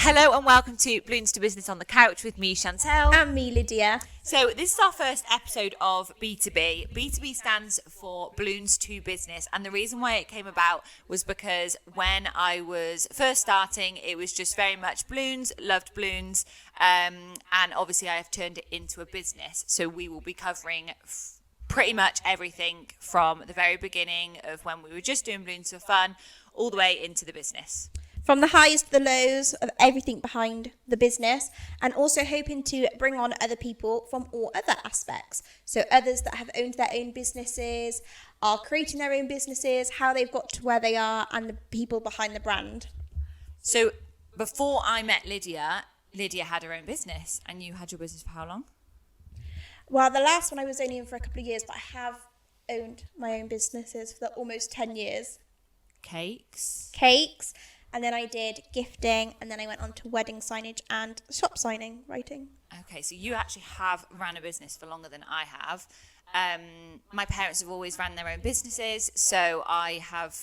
Hello and welcome to Balloons to Business on the Couch with me, Chantel. And me, Lydia. So this is our first episode of B2B. B2B stands for Balloons to Business, and the reason why it came about was because when I was first starting, it was just very much balloons, loved balloons, and obviously I have turned it into a business. So we will be covering pretty much everything from the very beginning of when we were just doing balloons for fun all the way into the business. From the highs to the lows of everything behind the business, and also hoping to bring on other people from all other aspects. So others that have owned their own businesses, are creating their own businesses, how they've got to where they are, and the people behind the brand. So before I met Lydia, Lydia had her own business, and you had your business for how long? Well, the last one I was only in for a couple of years, but I have owned my own businesses for almost 10 years. Cakes. And then I did gifting, and then I went on to wedding signage and shop signing writing. Okay, so you actually have ran a business for longer than I have. My parents have always ran their own businesses, so I have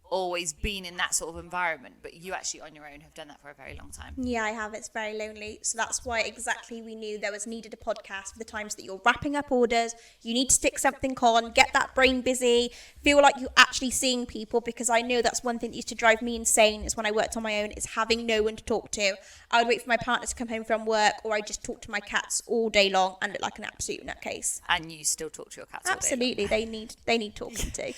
always been in that sort of environment, but you actually on your own have done that for a very long time. Yeah, I have. It's very lonely. So that's why exactly we knew there was needed a podcast for the times that you're wrapping up orders. You need to stick something on, get that brain busy, feel like you're actually seeing people, because I know that's one thing that used to drive me insane is when I worked on my own, is having no one to talk to. I would wait for my partner to come home from work, or I just talk to my cats all day long and look like an absolute nutcase. And you still talk to your cats Absolutely. all day long. They need talking to.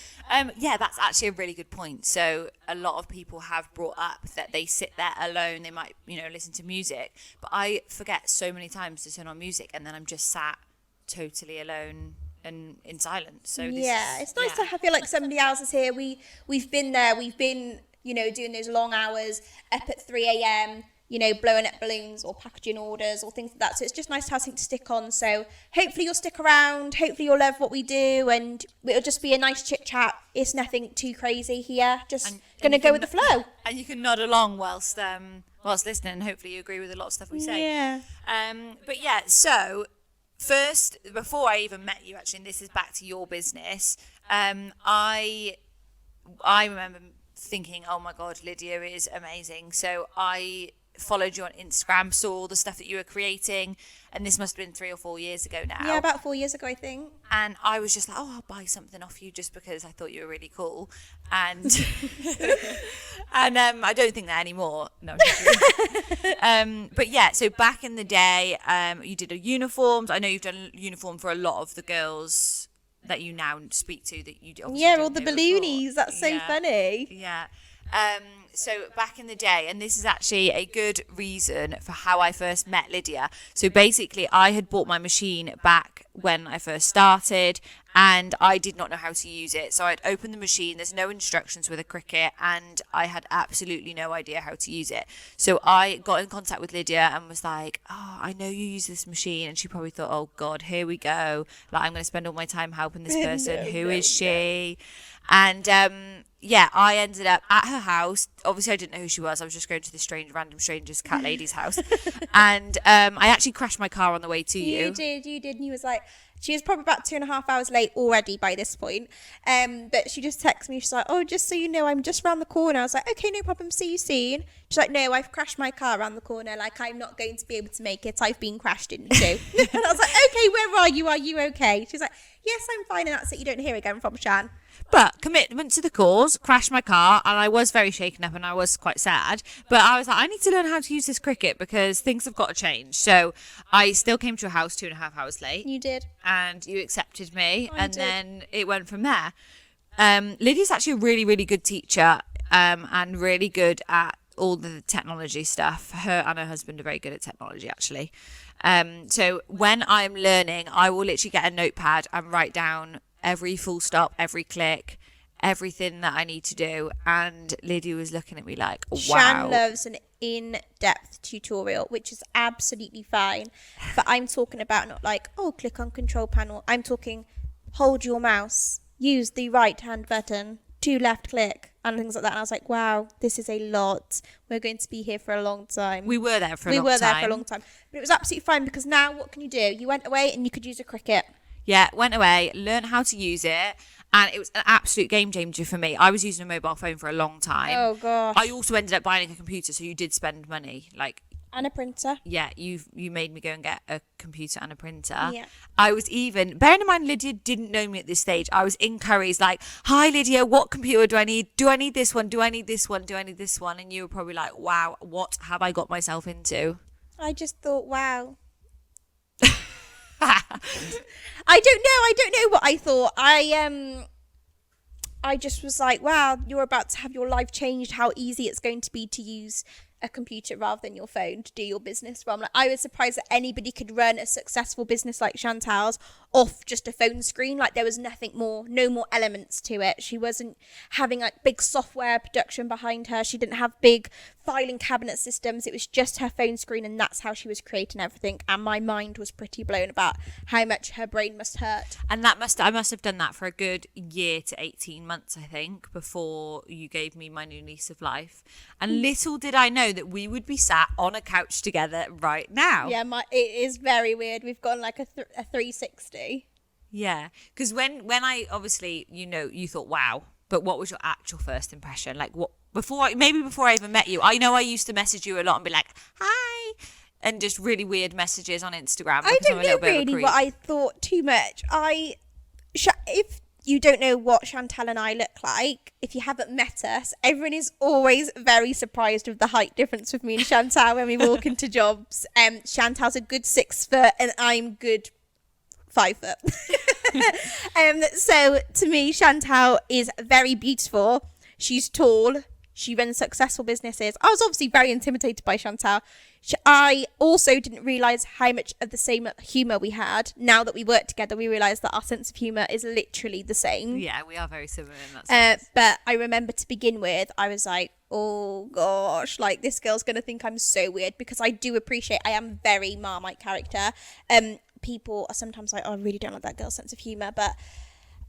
Yeah, that's actually a really good point. So a lot of people have brought up that they sit there alone. They might, listen to music. But I forget so many times to turn on music, and then I'm just sat totally alone and in silence. So it's nice to feel like somebody else is here. We've been there. We've been, doing those long hours up at 3 a.m., blowing up balloons or packaging orders or things like that. So it's just nice to have something to stick on. So hopefully you'll stick around. Hopefully you'll love what we do, and it'll just be a nice chit chat. It's nothing too crazy here. Just going to go with the flow. And you can nod along whilst listening, and hopefully you agree with a lot of stuff we say. Yeah. But yeah, so first, before I even met you, actually, and this is back to your business, I remember thinking, oh my God, Lydia is amazing. So I followed you on Instagram, saw all the stuff that you were creating, and this must have been 3 or 4 years ago now. Yeah, about 4 years ago, I think. And I was just like, I'll buy something off you just because I thought you were really cool. And and I don't think that anymore. No. But yeah, so back in the day, you did a uniforms. I know you've done a uniform for a lot of the girls that you now speak to, that you all the balloonies. Before. That's so funny. Yeah. So back in the day, and this is actually a good reason for how I first met Lydia. So basically, I had bought my machine back when I first started, and I did not know how to use it. So I'd opened the machine, there's no instructions with a Cricut, and I had absolutely no idea how to use it. So I got in contact with Lydia and was like, oh, I know you use this machine. And she probably thought, oh God, here we go. Like, I'm going to spend all my time helping this person. Who is she? And I ended up at her house. Obviously, I didn't know who she was. I was just going to this random stranger's cat lady's house. And I actually crashed my car on the way to you. You did. And he was like, she was probably about 2.5 hours late already by this point. But she just texted me. She's like, oh, just so you know, I'm just around the corner. I was like, okay, no problem. See you soon. She's like, no, I've crashed my car around the corner. Like, I'm not going to be able to make it. I've been crashed into. And I was like, okay, where are you? Are you okay? She's like, yes, I'm fine. And that's it. You don't hear again from Shan. But commitment to the cause, crashed my car, and I was very shaken up and I was quite sad. But I was like, I need to learn how to use this Cricut because things have got to change. So I still came to your house 2.5 hours late. You did. And you accepted me, and did. then it went from there. Lydia's actually a really, really good teacher and really good at all the technology stuff. Her and her husband are very good at technology, actually. So when I'm learning, I will literally get a notepad and write down every full stop, every click, everything that I need to do. And Lydia was looking at me like, wow. Shan loves an in-depth tutorial, which is absolutely fine. But I'm talking about not like, oh, click on control panel. I'm talking hold your mouse, use the right-hand button, to left click, and things like that. And I was like, wow, this is a lot. We're going to be here for a long time. We were there for a long time. But it was absolutely fine because now what can you do? You went away and you could use a Cricut. Yeah, went away, learned how to use it, And it was an absolute game changer for me. I was using a mobile phone for a long time. Oh gosh. I also ended up buying a computer, so you did spend money. Like, And a printer. yeah, you made me go and get a computer and a printer. Yeah. I was even, bearing in mind Lydia didn't know me at this stage, I was in Curry's like, hi Lydia, what computer do I need? Do I need this one? Do I need this one? Do I need this one? And you were probably like, wow, what have I got myself into? I just thought, wow. I don't know what I thought. I just was like, wow, you're about to have your life changed, how easy it's going to be to use a computer rather than your phone to do your business from. Like, I was surprised that anybody could run a successful business like Chantel's off just a phone screen. Like, there was nothing more, no more elements to it. She wasn't having like big software production behind her. She didn't have big filing cabinet systems. It was just her phone screen, and that's how she was creating everything. And my mind was pretty blown about how much her brain must hurt. And I must have done that for a good year to 18 months, I think, before you gave me my new lease of life. And little did I know that we would be sat on a couch together right now. Yeah, it is very weird. We've gone like a 360. Yeah, because when I obviously, you thought, wow, but what was your actual first impression? Like, what before I even met you? I know I used to message you a lot and be like, hi, and just really weird messages on Instagram. I don't know really what I thought too much. If you don't know what Chantel and I look like, if you haven't met us, everyone is always very surprised with the height difference with me and Chantel when we walk into jobs. Chantel's a good 6 foot and I'm good 5 foot. So to me, Chantel is very beautiful. She's tall. She runs successful businesses. I was obviously very intimidated by Chantel. I also didn't realise how much of the same humour we had. Now that we work together, we realise that our sense of humour is literally the same. Yeah, we are very similar in that sense. But I remember to begin with, I was like, oh gosh, like this girl's going to think I'm so weird, because I do appreciate I am very Marmite character. People are sometimes like, oh, I really don't like that girl's sense of humour, but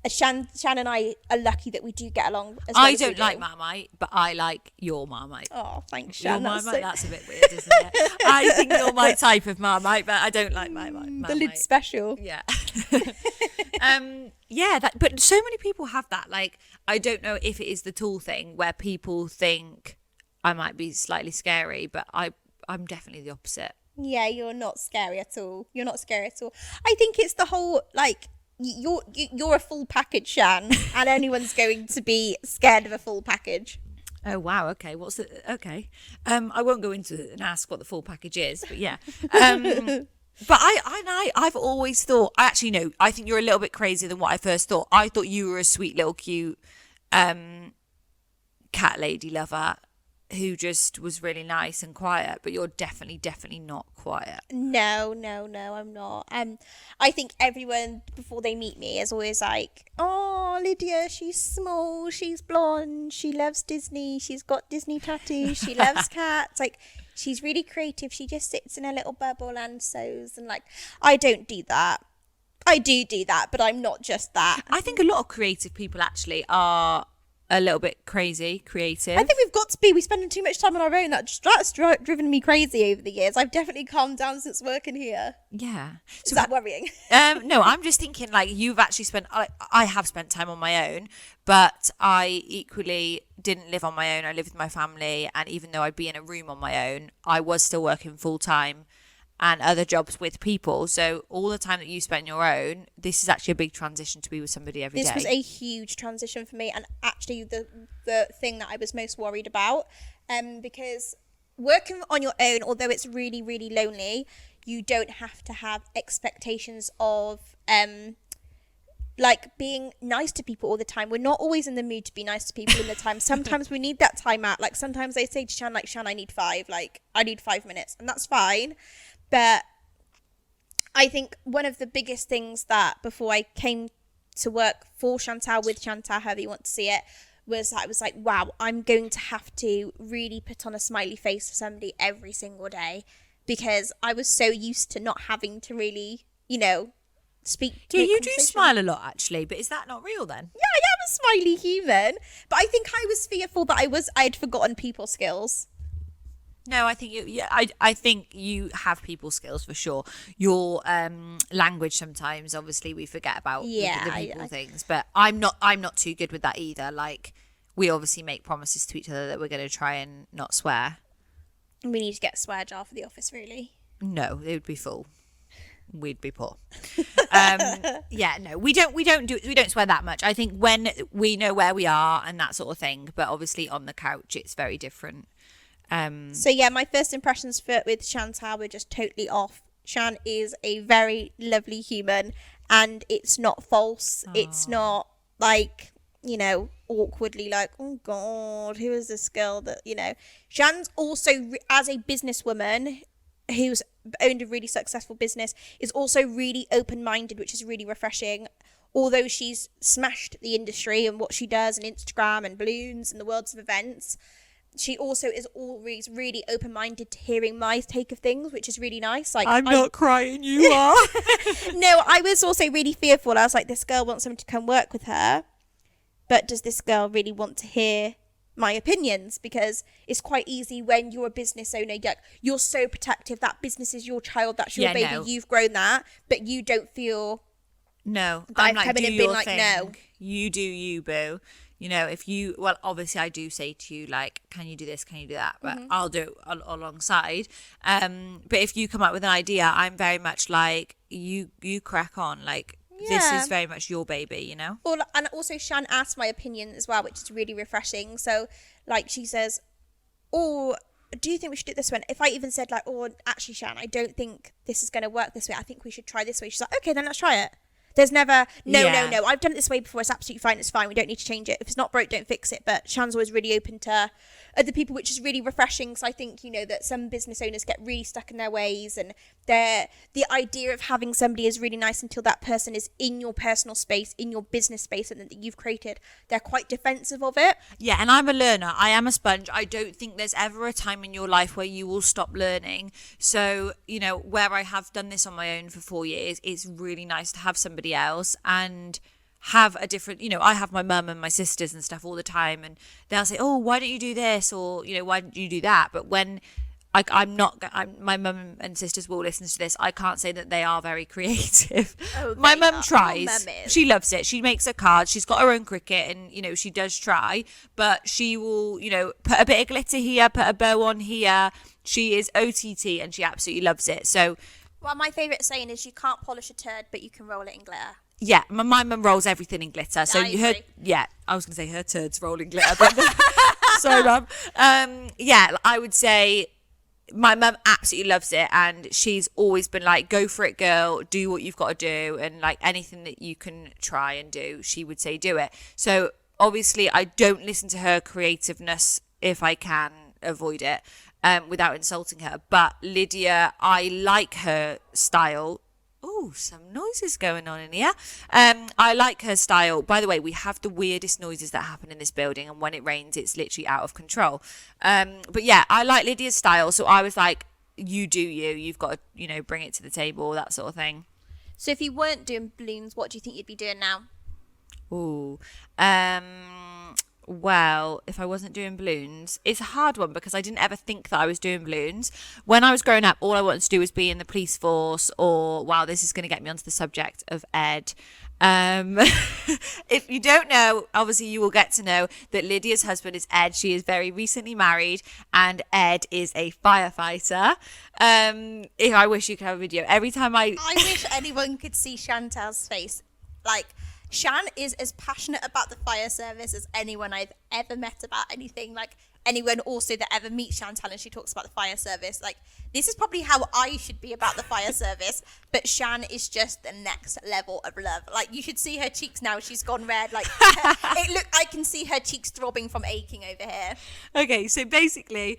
Shan and I are lucky that we do get along as well. I don't like Marmite, but I like your Marmite. Oh, thanks, Shan. Your Marmite, that's a bit weird, isn't it? I think you're my type of Marmite, but I don't like Marmite. The lid's special. Yeah. But so many people have that. Like, I don't know if it is the tall thing where people think I might be slightly scary, but I'm definitely the opposite. Yeah, you're not scary at all. You're not scary at all. I think it's the whole, like, you're a full package, Shan, and anyone's going to be scared of a full package. Oh wow, okay. Okay. I won't go into it and ask what the full package is, but yeah. But I've always thought, actually no, I think you're a little bit crazier than what I first thought. I thought you were a sweet little cute cat lady lover who just was really nice and quiet, but you're definitely not quiet. No, I'm not. I think everyone before they meet me is always like, oh, Lydia, she's small, she's blonde, she loves Disney, she's got Disney tattoos, she loves cats, like she's really creative, she just sits in a little bubble and sews, and like, I don't do that. I do that, but I'm not just that. I think a lot of creative people actually are a little bit creative. I think we've got to be. We're spending too much time on our own. That's driven me crazy over the years. I've definitely calmed down since working here. Yeah. Is that worrying? No, I'm just thinking like you've actually spent, I have spent time on my own, but I equally didn't live on my own. I lived with my family, and even though I'd be in a room on my own, I was still working full time and other jobs with people. So all the time that you spent on your own, this is actually a big transition to be with somebody every day. This was a huge transition for me, and actually the thing that I was most worried about, because working on your own, although it's really, really lonely, you don't have to have expectations of like being nice to people all the time. We're not always in the mood to be nice to people all the time. Sometimes we need that time out. Like sometimes I say to Shan, like, Shan, I need 5 minutes, and that's fine. But I think one of the biggest things that before I came to work for Chantel, with Chantel, however you want to see it, was I was like, wow, I'm going to have to really put on a smiley face for somebody every single day, because I was so used to not having to really, speak to you do smile a lot actually, but is that not real then? Yeah, I am a smiley human, but I think I was fearful that I'd forgotten people skills. No, I think I think you have people skills for sure. Your language sometimes, obviously, we forget about Yeah, the people things, but I'm not too good with that either. Like, we obviously make promises to each other that we're going to try and not swear. We need to get a swear jar for the office, really. No, it would be full. We'd be poor. Yeah, no, we don't swear that much. I think when we know where we are and that sort of thing, but obviously on the couch it's very different. So yeah, my first impressions with Chantal were just totally off. Shan is a very lovely human, and it's not false. Aww. It's not like, you know, awkwardly like, oh God, who is this girl that, you know. Shan's also, as a businesswoman who's owned a really successful business, is also really open-minded, which is really refreshing. Although she's smashed the industry and what she does and Instagram and balloons and the worlds of events, she also is always really open-minded to hearing my take of things, which is really nice. Like, I'm not crying, you are. No, I was also really fearful. I was like, this girl wants someone to come work with her, but does this girl really want to hear my opinions? Because it's quite easy when you're a business owner, you're so protective. That business is your child, that's your baby. No. You've grown that, but you don't feel. No, I'm like, do your thing. No, you do you, boo. You know, well, obviously I do say to you, like, can you do this? Can you do that? But I'll do it alongside. But if you come up with an idea, I'm very much like, you crack on. Like, this is very much your baby, you know? Well, and also Shan asked my opinion as well, which is really refreshing. So, like, she says, oh, do you think we should do it this way? If I even said, like, oh, actually, Shan, I don't think this is going to work this way. I think we should try this way. She's like, okay, then let's try it. There's never, no, I've done it this way before. It's absolutely fine. It's fine. We don't need to change it. If it's not broke, don't fix it. But Shan's always really open to other people, which is really refreshing. Because I think, you know, that some business owners get really stuck in their ways, and the idea of having somebody is really nice until that person is in your personal space, in your business space, and that you've created. They're quite defensive of it. Yeah, and I'm a learner. I am a sponge. I don't think there's ever a time in your life where you will stop learning. So, you know, where I have done this on my own for 4 years, it's really nice to have somebody else and have a different, you know, I have my mum and my sisters and stuff all the time, and they'll say, oh, why don't you do this, or, you know, why don't you do that? But when my mum and sisters will listen to this, I can't say that they are very creative. Oh, my mum tries. She loves it. She makes her cards. She's got her own cricket, and, you know, she does try, but she will, you know, put a bit of glitter here, put a bow on here. She is OTT and she absolutely loves it. So, well, my favourite saying is, you can't polish a turd, but you can roll it in glitter. Yeah, my mum rolls everything in glitter. So you heard, yeah, I was going to say her turds roll in glitter, but sorry, mum. Yeah, I would say my mum absolutely loves it, and she's always been like, go for it, girl, do what you've got to do, and like anything that you can try and do, she would say do it. So obviously I don't listen to her creativeness if I can avoid it, without insulting her. But Lydia, I like her style. Oh, some noises going on in here. I like her style. By the way, we have the weirdest noises that happen in this building, and when it rains, it's literally out of control. But yeah, I like Lydia's style, so I was like, you do you. You've got to, you know, bring it to the table, that sort of thing. So if you weren't doing balloons, what do you think you'd be doing now? Ooh. Well, if I wasn't doing balloons, it's a hard one because I didn't ever think that I was doing balloons. When I was growing up, all I wanted to do was be in the police force, or, wow, this is going to get me onto the subject of Ed. If you don't know, obviously you will get to know that Lydia's husband is Ed. She is very recently married, and Ed is a firefighter. If I wish you could have a video. Every time I wish anyone could see Chantel's face. Like, Shan is as passionate about the fire service as anyone I've ever met about anything. Like, anyone also that ever meets Chantel and she talks about the fire service. Like, this is probably how I should be about the fire service. But Shan is just the next level of love. Like, you should see her cheeks now. She's gone red. Like, I can see her cheeks throbbing from aching over here. Okay, so basically,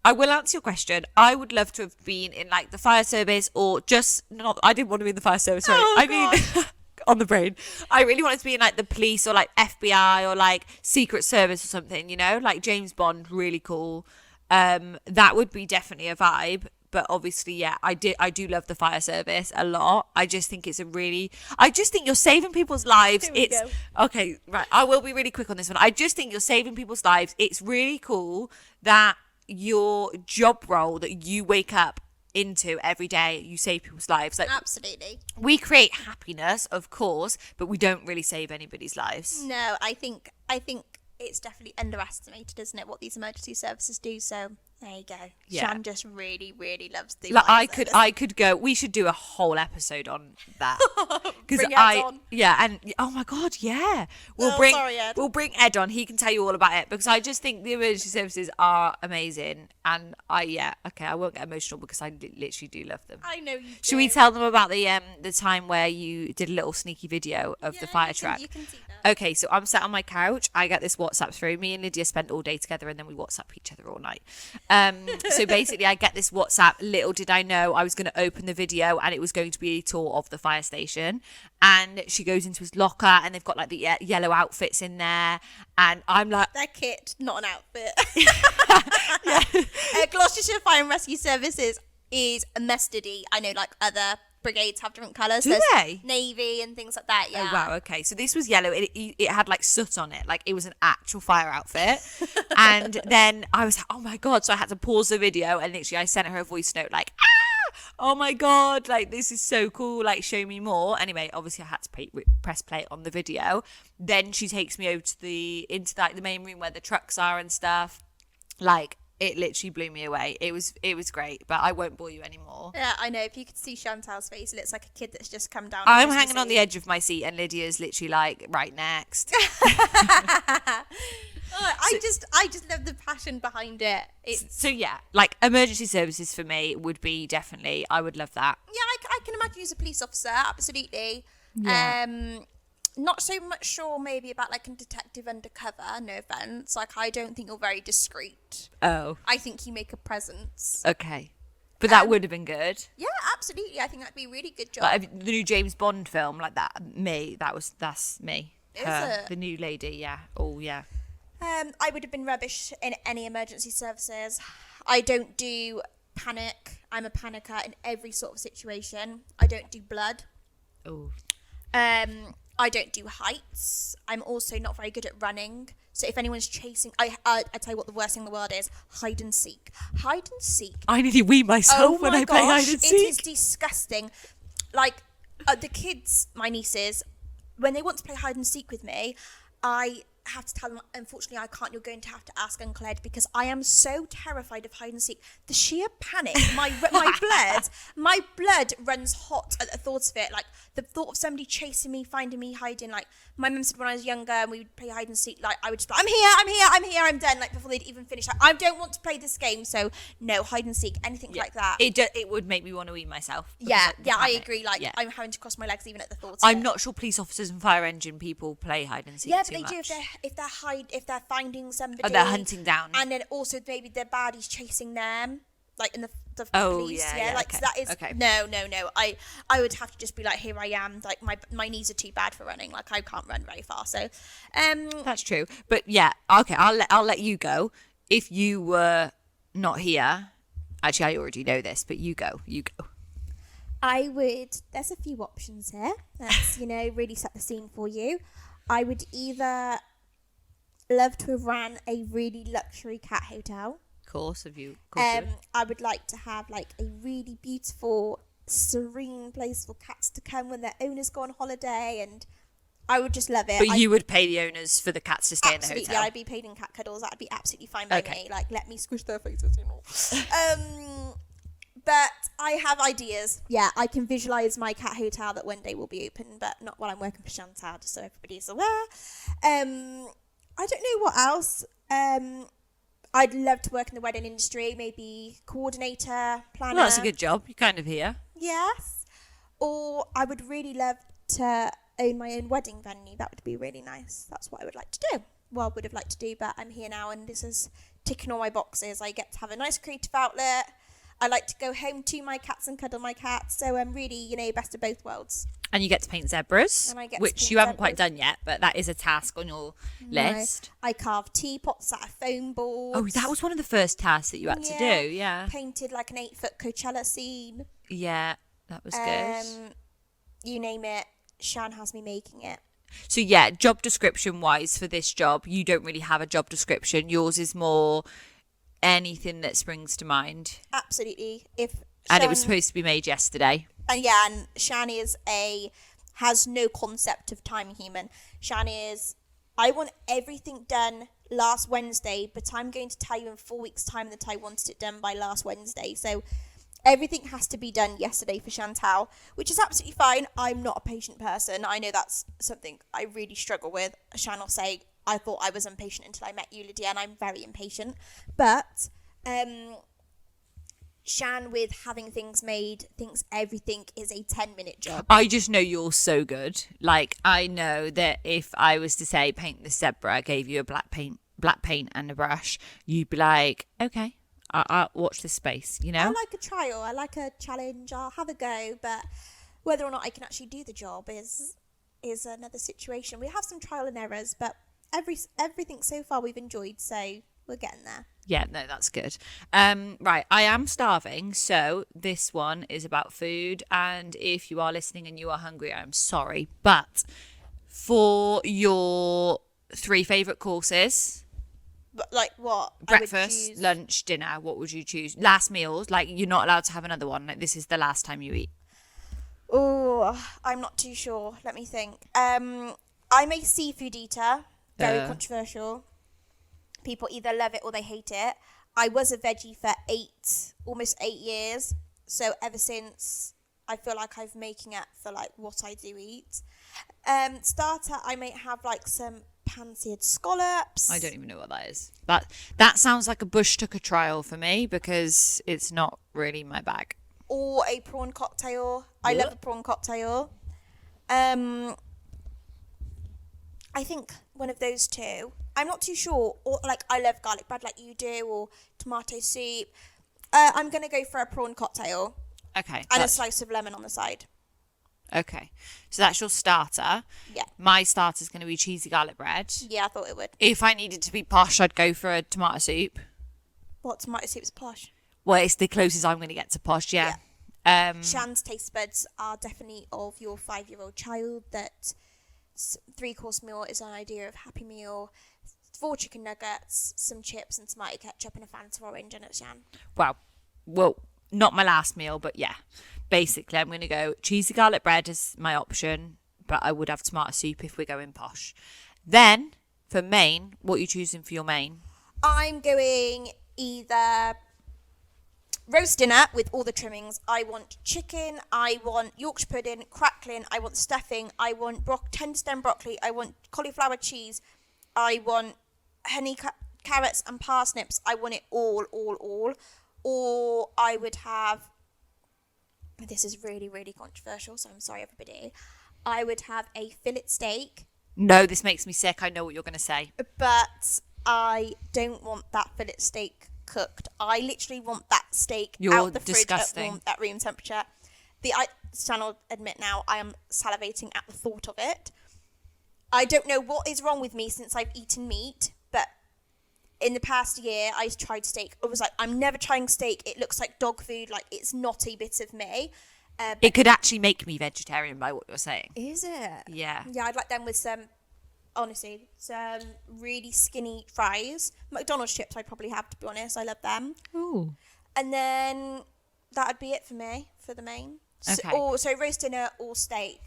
I will answer your question. I would love to have been in, like, the fire service, or just not. I didn't want to be in the fire service. Sorry. Oh, I mean, on the brain. I really wanted to be in, like, the police, or like FBI, or like Secret Service or something, you know, like James Bond, really cool. That would be definitely a vibe. But obviously, yeah, I do love the fire service a lot. I just think I just think you're saving people's lives. Okay, right. I will be really quick on this one. I just think you're saving people's lives. It's really cool that your job role that you wake up into every day. You save people's lives. Like, Absolutely. we create happiness, of course, but we don't really save anybody's lives. No, I think it's definitely underestimated, isn't it, what these emergency services do? So there you go. Yeah. Shan just really, really loves the Like, fire service. I could go. We should do a whole episode on that. Bring Ed on. Yeah, and oh my god, yeah, Sorry, Ed. we'll bring Ed on. He can tell you all about it, because I just think the emergency services are amazing, and I won't get emotional because I literally do love them. I know you do. Should we tell them about the time where you did a little sneaky video of the fire truck? You can see that. Okay, so I'm sat on my couch. I get this WhatsApp through. Me and Lydia spent all day together, and then we WhatsApp each other all night. So basically, I get this WhatsApp. Little did I know I was going to open the video, and it was going to be a tour of the fire station. And she goes into his locker, and they've got like the yellow outfits in there, and I'm like, Their kit, not an outfit. Gloucestershire Fire and Rescue Services is a mustardy. I know, like, other brigades have different colours. Do There's they? Navy and things like that. Yeah. oh wow, okay. So this was yellow. It had like soot on it, like it was an actual fire outfit. And then I was like, oh my god! So I had to pause the video, and literally I sent her a voice note like, oh my god, like this is so cool, like show me more. Anyway, obviously I had to press play on the video. Then she takes me over to into like the main room where the trucks are and stuff. Like, it literally blew me away. It was great, but I won't bore you animore. Yeah, I know. If you could see Chantel's face, it looks like a kid that's just come down. I'm hanging on the edge of my seat, and Lydia's literally like right next. I just love the passion behind it. So yeah, like emergency services for me would be definitely, I would love that. Yeah, I can imagine you as a police officer, absolutely. Yeah. Not so much sure maybe about like a detective undercover, no offence. Like, I don't think you're very discreet. Oh, I think you make a presence. okay. But that would have been good. Yeah, absolutely. I think that'd be a really good job. Like the new James Bond film, like that. That's me. Is Her, it? the new lady? Yeah. Oh yeah. I would have been rubbish in any emergency services. I don't do panic. I'm a panicker in every sort of situation. I don't do blood. Oh. I don't do heights. I'm also not very good at running. So if anyone's chasing, I tell you what the worst thing in the world is: hide and seek. Hide and seek. I nearly wee myself when I play hide and It is seek. disgusting. Like, the kids, my nieces, when they want to play hide and seek with me, I have to tell them, unfortunately, I can't. You're going to have to ask Uncle Ed, because I am so terrified of hide and seek. The sheer panic, my blood runs hot at the thought of it. Like, the thought of somebody chasing me, finding me, hiding. Like, my mum said when I was younger and we would play hide and seek, like, I would just be like, I'm done. Like, before they'd even finish. Like, I don't want to play this game, so no, hide and seek, anything like that. It would make me want to wee myself. Yeah, because of the I panic. agree. Like, Yeah. I'm having to cross my legs even at the thought of I'm it. not sure police officers and fire engine people play hide and seek. Yeah, but too they do much. if they're finding somebody. Oh, they're hunting down. And then also maybe their baddies chasing them, like in the Oh, police. yeah, like, okay, so that is okay. no. I would have to just be like, here I am. Like, my knees are too bad for running. Like, I can't run very far. So, That's true. But yeah, okay, I'll let you go. If you were not here, actually I already know this, but you go. I would. There's a few options here. Let's really set the scene for you. I would either love to have ran a really luxury cat hotel. Of course, if you. I would like to have like a really beautiful, serene place for cats to come when their owners go on holiday, and I would just love it. But you would pay the owners for the cats to stay in the Absolutely, hotel. I'd be paid in cat cuddles. That'd be absolutely fine by Okay. me. Like, let me squish their faces, But I have ideas. Yeah, I can visualise my cat hotel that one day will be open, but not while I'm working for Chantel, just so everybody's aware. I don't know what else. I'd love to work in the wedding industry, maybe coordinator, planner. Well, that's a good job. You're kind of here. Yes. Or I would really love to own my own wedding venue. That would be really nice. That's what I would like to do. Well, I would have liked to do, but I'm here now and this is ticking all my boxes. I get to have a nice creative outlet. I like to go home to my cats and cuddle my cats. So I'm really, best of both worlds. And you get to paint zebras, And I get to which paint you haven't quite zebras. done yet, but that is a task on your list. I carved teapots out of foam boards. Oh, that was one of the first tasks that you had to do. Yeah. Painted like an 8-foot Coachella scene. Yeah, that was good. You name it, Shan has me making it. So yeah, job description wise for this job, you don't really have a job description. Yours is more anything that springs to mind. Absolutely. And it was supposed to be made yesterday. And yeah, and Shani has no concept of time human. Shani is, I want everything done last Wednesday, but I'm going to tell you in 4 weeks' time that I wanted it done by last Wednesday. So everything has to be done yesterday for Chantel, which is absolutely fine. I'm not a patient person. I know that's something I really struggle with. Shan will say, I thought I was impatient until I met you, Lydia, and I'm very impatient. But Shan, with having things made, thinks everything is a 10-minute job. I just know you're so good. Like, I know that if I was to say paint the zebra, gave you a black paint and a brush, you'd be like, okay, I'll watch this space, you know? I like a trial. I like a challenge. I'll have a go, but whether or not I can actually do the job is another situation. We have some trial and errors, but everything so far we've enjoyed, so we're getting there. Yeah, no, that's good. Right, I am starving, so this one is about food. And if you are listening and you are hungry, I'm sorry. But for your 3 favourite courses, But like what? breakfast, lunch, dinner, what would you choose? Last meals, like you're not allowed to have another one. Like this is the last time you eat. Oh, I'm not too sure. Let me think. I'm a seafood eater. Very controversial. People either love it or they hate it. I was a veggie for almost 8 years. So ever since, I feel like I'm making up for like what I do eat. Starter, I might have like some pan-seared scallops. I don't even know what that is. That sounds like a bush tucker trial for me because it's not really my bag. Or a prawn cocktail. I love a prawn cocktail. I think one of those two. I'm not too sure. Or like I love garlic bread like you do, or tomato soup. I'm gonna go for a prawn cocktail. Okay. And a slice of lemon on the side. Okay. So that's your starter. Yeah. My starter's going to be cheesy garlic bread. Yeah, I thought it would. If I needed to be posh, I'd go for a tomato soup. What, tomato soup's posh? Well, it's the closest I'm going to get to posh, yeah. Shan's taste buds are definitely of your 5-year-old child, that 3-course meal is an idea of happy meal. 4 chicken nuggets, some chips and tomato ketchup and a Fanta orange, and it's Shan. Wow. Well, not my last meal, but yeah. Basically, I'm going to go cheesy garlic bread as my option, but I would have tomato soup if we're going posh. Then, for main, what are you choosing for your main? I'm going either roast dinner with all the trimmings. I want chicken, I want Yorkshire pudding, crackling, I want stuffing, I want tender stem broccoli, I want cauliflower cheese, I want honey carrots and parsnips. I want it all. Or I would have, this is really, really controversial, so I'm sorry, everybody. I would have a fillet steak. No, this makes me sick. I know what you're going to say. But I don't want that fillet steak cooked. I literally want that steak You're out the disgusting. fridge at room temperature. Stan will admit now, I am salivating at the thought of it. I don't know what is wrong with me since I've eaten meat, but in the past year, I tried steak. I was like, I'm never trying steak. It looks like dog food. Like, it's not a bit of me. It could actually make me vegetarian by what you're saying. Is it? Yeah. Yeah, I'd like them with some really skinny fries. McDonald's chips I'd probably have, to be honest. I love them. Ooh. And then that'd be it for me, for the main. Okay. So roast dinner or steak.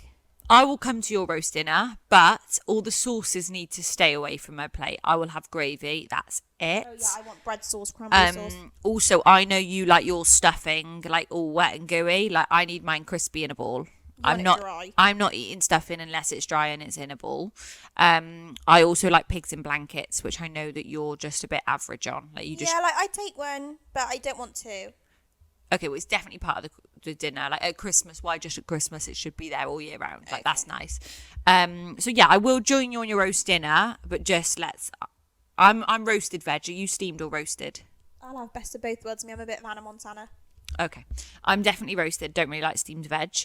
I will come to your roast dinner, but all the sauces need to stay away from my plate. I will have gravy. That's it. Oh, yeah, I want bread sauce, cranberry sauce. Also, I know you like your stuffing, like all wet and gooey. Like, I need mine crispy in a ball. I'm not eating stuffing unless it's dry and it's in a ball. I also like pigs in blankets, which I know that you're just a bit average on. Like, I take one, but I don't want to. Okay, well, it's definitely part of the dinner. Like at Christmas, why just at Christmas? It should be there all year round. Like, that's nice. So yeah, I will join you on your roast dinner, but just I'm roasted veg. Are you steamed or roasted? I'll have best of both worlds. I'm a bit of Hannah Montana. Okay, I'm definitely roasted. Don't really like steamed veg.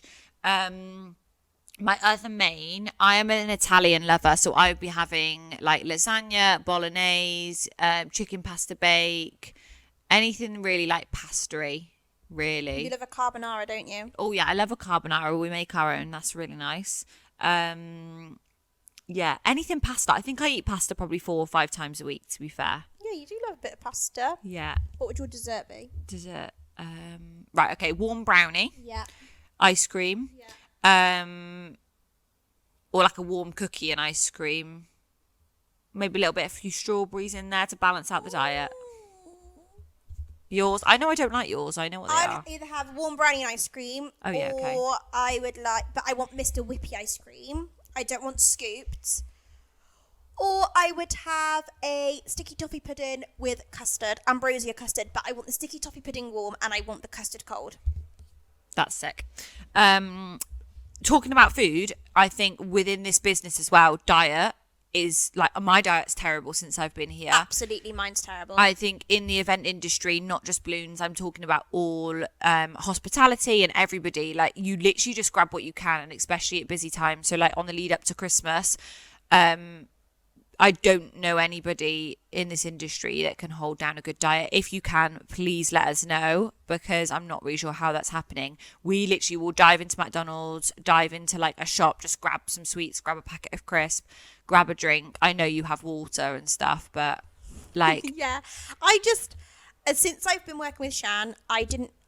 My other main, I am an Italian lover, so I would be having like lasagna, bolognese, chicken pasta bake, anything really like pastry. Really. You love a carbonara, don't you? Oh yeah, I love a carbonara. We make our own. That's really nice. Yeah, anything pasta. I think I eat pasta probably 4 or 5 times a week, to be fair. Yeah, you do love a bit of pasta. Yeah. What would your dessert be? Dessert. Right, okay. Warm brownie. Yeah. Ice cream. Yeah. Or like a warm cookie and ice cream. Maybe a few strawberries in there to balance out the diet. Yours? I know I don't like yours. I know what they I'd are. either have warm brownie ice cream, Oh, yeah, okay. or I would but I want Mr. Whippy ice cream. I don't want scooped. Or I would have a sticky toffee pudding with custard, ambrosia custard, but I want the sticky toffee pudding warm and I want the custard cold. That's sick. Talking about food, I think within this business as well, diet is like, my diet's terrible since I've been here. Absolutely, mine's terrible. I think in the event industry, not just balloons, I'm talking about all hospitality and everybody. Like, you literally just grab what you can, and especially at busy times. So like on the lead up to Christmas, I don't know anybody in this industry that can hold down a good diet. If you can, please let us know, because I'm not really sure how that's happening. We literally will dive into McDonald's, dive into like a shop, just grab some sweets, grab a packet of crisp, grab a drink. I know you have water and stuff, but like... Yeah, I just, since I've been working with Shan,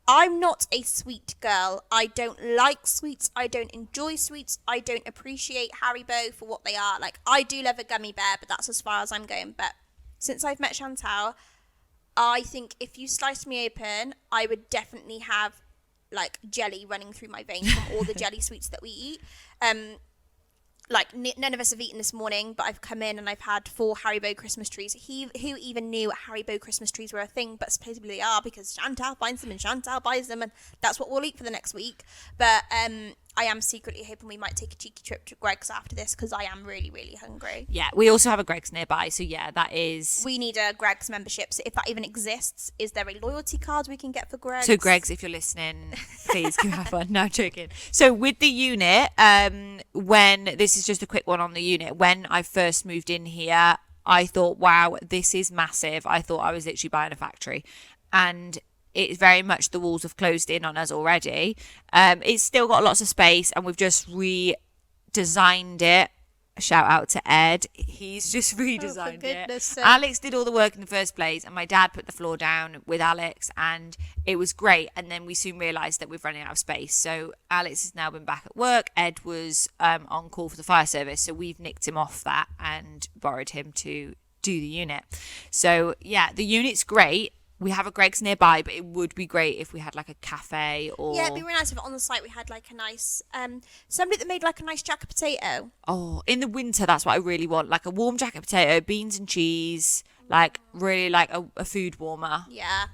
I'm not a sweet girl. I don't like sweets. I don't enjoy sweets. I don't appreciate Haribo for what they are. Like, I do love a gummy bear, but that's as far as I'm going. But since I've met Chantel, I think if you sliced me open, I would definitely have like jelly running through my veins from all the jelly sweets that we eat. Like, none of us have eaten this morning, but I've come in and I've had 4 Haribo Christmas trees. Who even knew Haribo Christmas trees were a thing? But supposedly they are, because Chantal finds them and Chantal buys them, and that's what we'll eat for the next week. But I am secretly hoping we might take a cheeky trip to Greg's after this, because I am really, really hungry. Yeah, we also have a Greg's nearby, so yeah, that is... We need a Greg's membership, so if that even exists, is there a loyalty card we can get for Greg's? So Greg's, if you're listening, please can have one. No, I'm joking. So with the unit, this is just a quick one on the unit. When I first moved in here, I thought, wow, this is massive. I thought I was literally buying a factory. And it's very much, the walls have closed in on us already. It's still got lots of space, and we've just redesigned it. Shout out to Ed. He's just redesigned it. Alex did all the work in the first place, and my dad put the floor down with Alex, and it was great. And then we soon realised that we're running out of space. So Alex has now been back at work. Ed was on call for the fire service, so we've nicked him off that and borrowed him to do the unit. So yeah, the unit's great. We have a Greg's nearby, but it would be great if we had like a cafe or... Yeah, it'd be really nice if on the site we had like a nice... somebody that made like a nice jacket potato. Oh, in the winter, that's what I really want. Like a warm jacket potato, beans and cheese, like really like a food warmer. Yeah,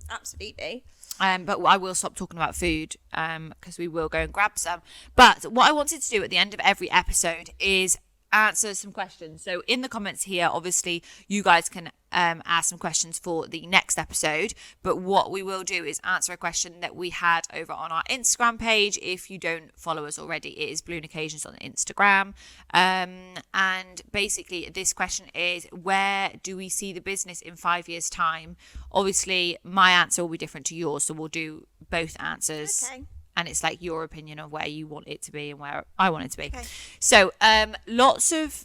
absolutely. But I will stop talking about food because we will go and grab some. But what I wanted to do at the end of every episode is answer some questions. So in the comments here, obviously you guys can ask some questions for the next episode, but what we will do is answer a question that we had over on our Instagram page. If you don't follow us already, it is Balloon Occasions on Instagram, and basically this question is, where do we see the business in 5 years time? Obviously my answer will be different to yours, so we'll do both answers. Okay. And it's like your opinion of where you want it to be and where I want it to be. Okay. So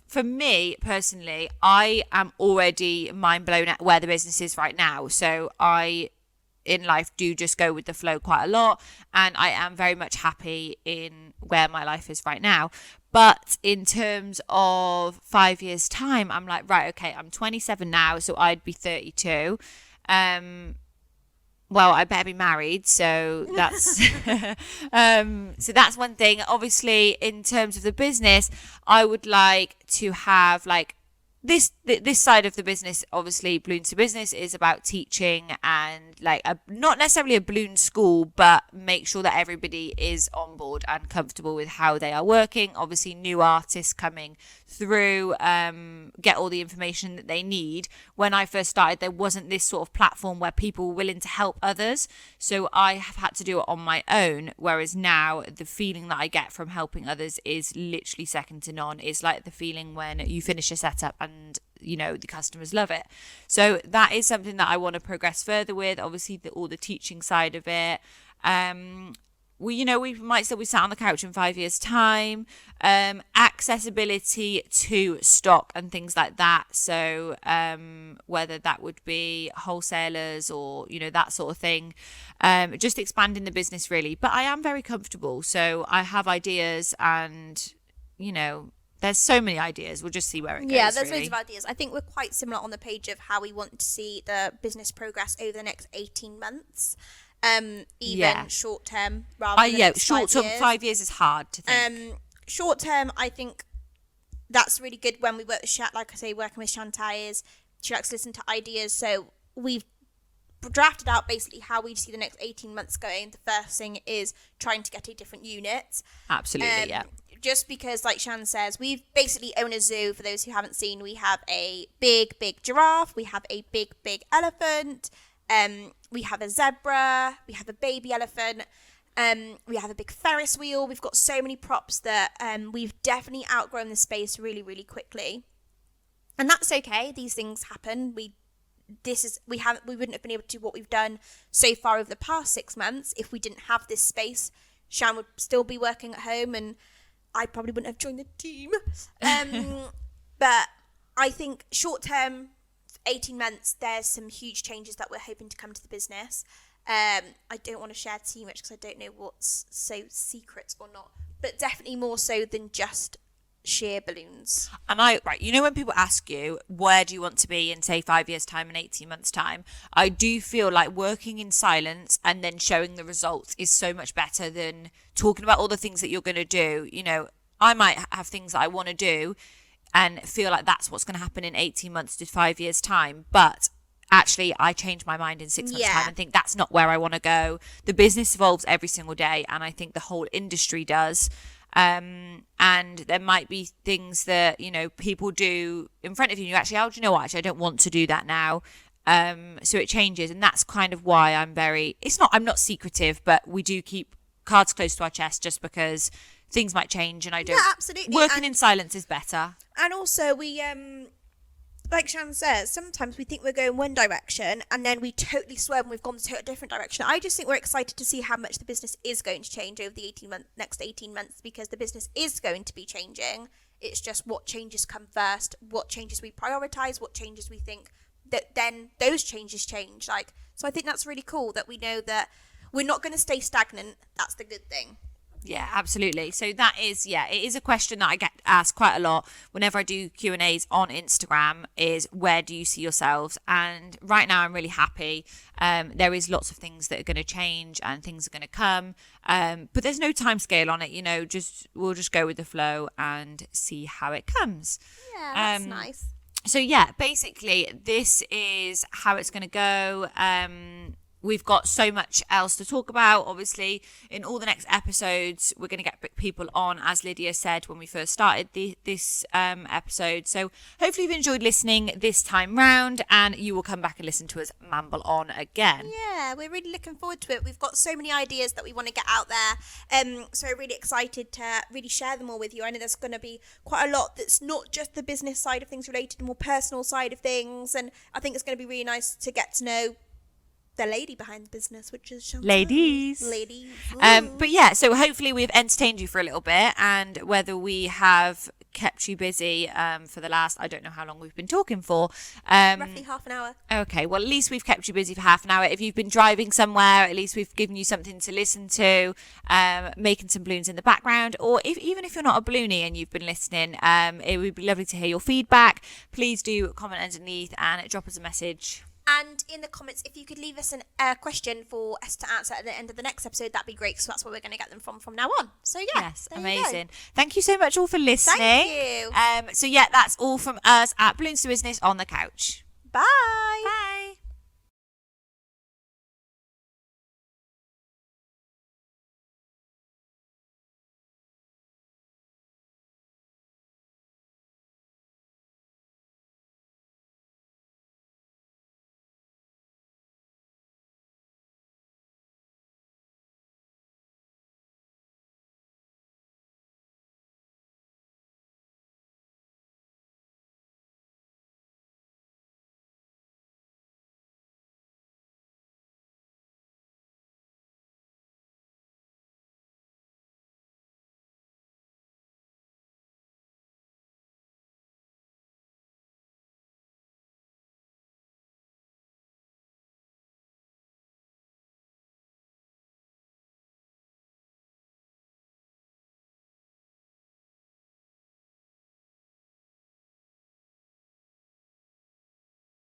for me personally, I am already mind blown at where the business is right now. So I, in life, do just go with the flow quite a lot. And I am very much happy in where my life is right now. But in terms of 5 years time, I'm like, right, okay, I'm 27 now, so I'd be 32. Well, I better be married, so that's so that's one thing. Obviously, in terms of the business, I would like to have like this side of the business. Obviously, Balloons to Business is about teaching and like not necessarily a balloon school, but make sure that everybody is on board and comfortable with how they are working. Obviously, new artists coming through, get all the information that they need. When I first started, there wasn't this sort of platform where people were willing to help others, so I have had to do it on my own, whereas now the feeling that I get from helping others is literally second to none. It's like the feeling when you finish a setup and you know the customers love it. So that is something that I want to progress further with, obviously all the teaching side of it. we might still be sat on the couch in 5 years' time. Accessibility to stock and things like that. So whether that would be wholesalers or, that sort of thing. Just expanding the business really. But I am very comfortable. So I have ideas and, there's so many ideas. We'll just see where it goes. Yeah, there's really. loads of ideas. I think we're quite similar on the page of how we want to see the business progress over the next 18 months. Short term rather than short term. 5 years is hard to think. Short term, I think that's really good when we work with like I say, working with Chantel is she likes to listen to ideas. So we've drafted out basically how we see the next 18 months going. The first thing is trying to get a different unit. Absolutely, yeah. Just because, like Shan says, we basically own a zoo. For those who haven't seen, we have a big giraffe. We have a big elephant. We have a zebra. We have a baby elephant. We have a big Ferris wheel. We've got so many props that we've definitely outgrown the space really, really quickly. And that's okay. These things happen. We wouldn't have been able to do what we've done so far over the past 6 months if we didn't have this space. Shan would still be working at home and I probably wouldn't have joined the team. But I think short term, 18 months, there's some huge changes that we're hoping to come to the business. I don't want to share too much because I don't know what's so secret or not, but definitely more so than just sheer balloons. And when people ask you, where do you want to be in, say, 5 years' time and 18 months' time, I do feel like working in silence and then showing the results is so much better than talking about all the things that you're going to do. I might have things that I want to do and feel like that's what's going to happen in 18 months to 5 years' time. But actually, I change my mind in 6 months' time and think that's not where I want to go. The business evolves every single day, and I think the whole industry does. And there might be things that, people do in front of you. And you actually, do you know what? Actually, I don't want to do that now. So it changes. And that's kind of why I'm not secretive, but we do keep cards close to our chest just because things might change and I don't. Yeah, absolutely. Working in silence is better. And also we, like Shan says, sometimes we think we're going one direction and then we totally swerve and we've gone to a different direction. I just think we're excited to see how much the business is going to change over the next 18 months because the business is going to be changing. It's just what changes come first, what changes we prioritise, what changes we think that then those changes change. So I think that's really cool that we know that we're not going to stay stagnant. That's the good thing. Yeah, absolutely. So that is, it is a question that I get asked quite a lot whenever I do Q&As on Instagram is where do you see yourselves? And right now I'm really happy. There is lots of things that are going to change and things are going to come. But there's no time scale on it, we'll just go with the flow and see how it comes. Yeah, that's nice. So basically this is how it's going to go. We've got so much else to talk about. Obviously, in all the next episodes, we're going to get people on, as Lydia said when we first started this episode. So hopefully you've enjoyed listening this time round and you will come back and listen to us mamble on again. Yeah, we're really looking forward to it. We've got so many ideas that we want to get out there. So we're really excited to really share them all with you. I know there's going to be quite a lot that's not just the business side of things related, more personal side of things. And I think it's going to be really nice to get to know the lady behind the business, which is Chantel. Ladies. So hopefully we've entertained you for a little bit, and whether we have kept you busy for the last, I don't know how long we've been talking for. Roughly half an hour. Okay, well at least we've kept you busy for half an hour. If you've been driving somewhere, at least we've given you something to listen to, making some balloons in the background, or even if you're not a balloonie and you've been listening, it would be lovely to hear your feedback. Please do comment underneath and drop us a message. And in the comments, if you could leave us a question for us to answer at the end of the next episode, that'd be great. So that's where we're going to get them from now on. So yes, amazing. Thank you so much all for listening. Thank you. That's all from us at Balloons to Business on the Couch. Bye. Bye.